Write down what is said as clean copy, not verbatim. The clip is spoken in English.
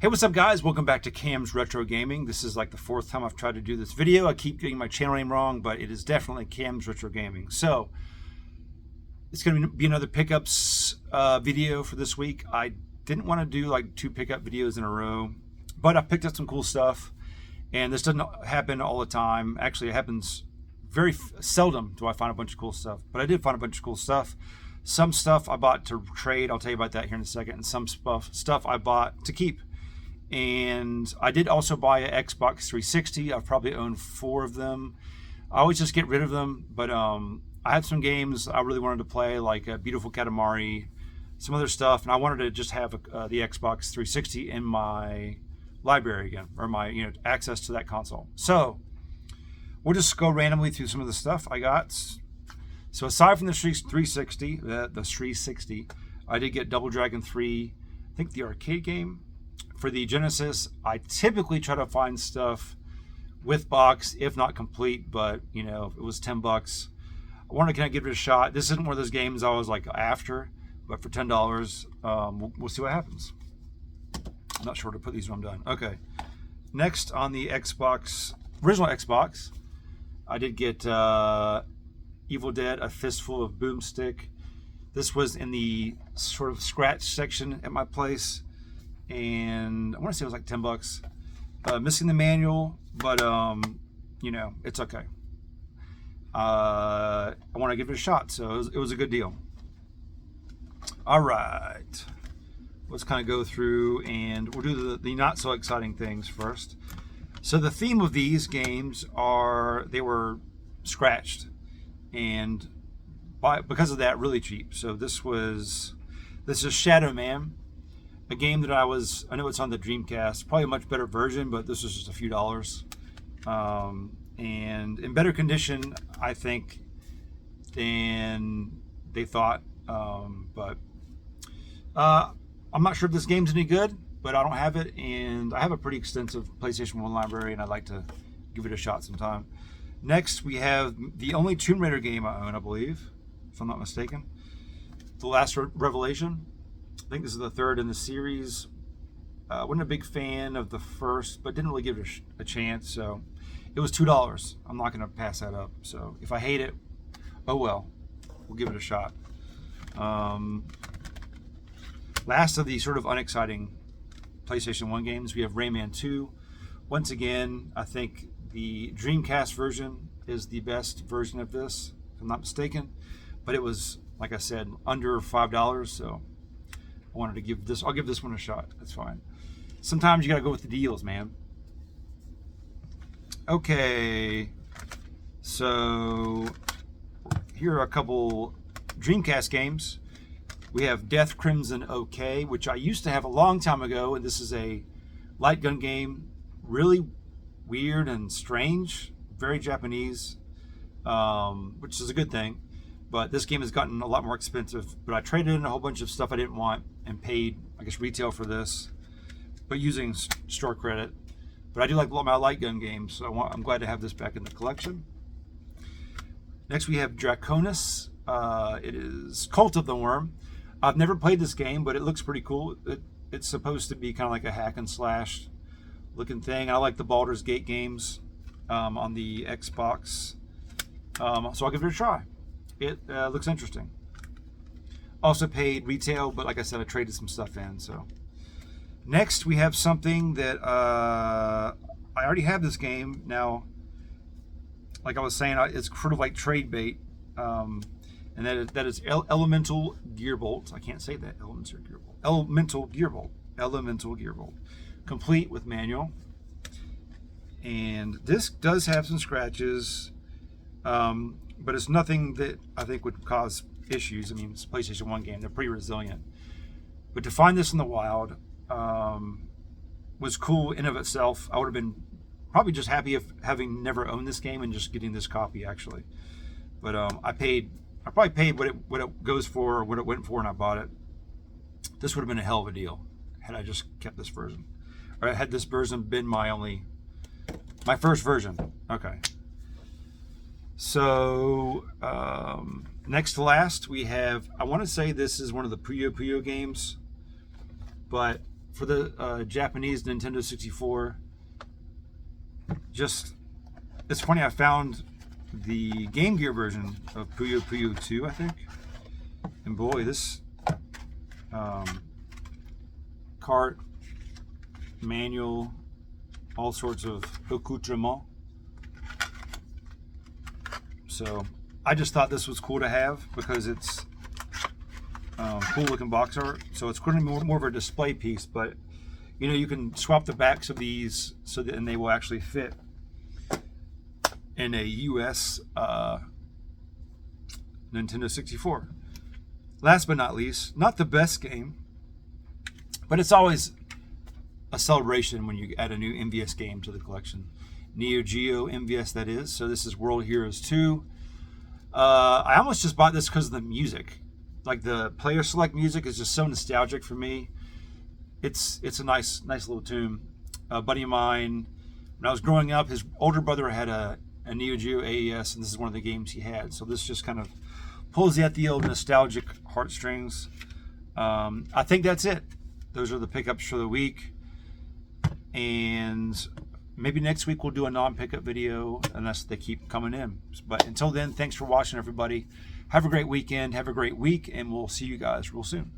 Hey, what's up guys? Welcome back to Cam's Retro Gaming. This is like the fourth time I've tried to do this video. I keep getting my channel name wrong, but it is definitely Cam's Retro Gaming. So, it's going to be another pickups video for this week. I didn't want to do like 2 pickup videos in a row, but I picked up some cool stuff. And this doesn't happen all the time. Actually, it happens very seldom do I find a bunch of cool stuff. But I did find a bunch of cool stuff. Some stuff I bought to trade. I'll tell you about that here in a second. And some stuff I bought to keep. And I did also buy an Xbox 360. I've probably owned 4 of them. I always just get rid of them, but I had some games I really wanted to play, like Beautiful Katamari, some other stuff, and I wanted to just have the Xbox 360 in my library again, or my access to that console. So we'll just go randomly through some of the stuff I got. So aside from the 360, the 360, I did get Double Dragon 3, I think the arcade game. For the Genesis, I typically try to find stuff with box, if not complete, but it was $10. I wonder, can I give it a shot? This isn't one of those games I was like after, but for $10, we'll see what happens. I'm not sure where to put these when I'm done. Okay. Next on the Xbox, original Xbox, I did get Evil Dead, A Fistful of Boomstick. This was in the sort of scratch section at my place. And I want to say it was like $10. Missing the manual, but it's okay. I want to give it a shot, so it was a good deal. All right, let's kind of go through and we'll do the not so exciting things first. So the theme of these games they were scratched, and because of that, really cheap. So this is Shadow Man. A game that I know it's on the Dreamcast, probably a much better version, but this was just a few dollars. And in better condition, I think, than they thought. But I'm not sure if this game's any good, but I don't have it, and I have a pretty extensive PlayStation 1 library, and I'd like to give it a shot sometime. Next, we have the only Tomb Raider game I own, I believe, if I'm not mistaken. The Last Revelation. I think this is the 3rd in the series. Wasn't a big fan of the first, but didn't really give it a chance. So it was $2. I'm not going to pass that up. So if I hate it, oh well. We'll give it a shot. Last of the sort of unexciting PlayStation 1 games, we have Rayman 2. Once again, I think the Dreamcast version is the best version of this, if I'm not mistaken. But it was, like I said, under $5, so I wanted to I'll give this one a shot. That's fine. Sometimes you gotta go with the deals, man. Okay, so here are a couple Dreamcast games. We have Death Crimson OK, which I used to have a long time ago, and this is a light gun game. Really weird and strange, very Japanese, which is a good thing. But this game has gotten a lot more expensive. But I traded in a whole bunch of stuff I didn't want and paid, I guess, retail for this, but using store credit. But I do like my light gun games, so I'm glad to have this back in the collection. Next we have Draconis. It is Cult of the Worm. I've never played this game, but it looks pretty cool. It's supposed to be kind of like a hack and slash looking thing. I like the Baldur's Gate games on the Xbox, so I'll give it a try. It looks interesting. Also paid retail, but like I said, I traded some stuff in. So next we have something that I already have this game now. Like I was saying, it's sort of like trade bait, and that is Elemental Gearbolt. I can't say that. Elemental Gearbolt, complete with manual. And this does have some scratches. But it's nothing that I think would cause issues. I mean, it's a PlayStation 1 game. They're pretty resilient. But to find this in the wild was cool in of itself. I would have been probably just happy if having never owned this game and just getting this copy, actually. But I probably paid what it goes for, or what it went for, and I bought it. This would have been a hell of a deal had I just kept this version. Or had this version been my first version. Okay. So next to last we have, I want to say this is one of the Puyo Puyo games, but for the Japanese Nintendo 64. Just, it's funny, I found the Game Gear version of Puyo Puyo 2, I think. And boy, this cart, manual, all sorts of accoutrement. So I just thought this was cool to have because it's cool looking box art. So it's going to be more of a display piece, but you know, you can swap the backs of these so that and they will actually fit in a US Nintendo 64. Last but not least, not the best game, but it's always a celebration when you add a new MVS game to the collection. Neo Geo MVS, that is. So this is World Heroes 2. I almost just bought this because of the music. Like the player select music is just so nostalgic for me. It's a nice little tune. A buddy of mine, when I was growing up, his older brother had a Neo Geo AES, and this is one of the games he had. So this just kind of pulls at the old nostalgic heartstrings. I think that's it. Those are the pickups for the week. And maybe next week we'll do a non-pickup video unless they keep coming in. But until then, thanks for watching, everybody. Have a great weekend. Have a great week, and we'll see you guys real soon.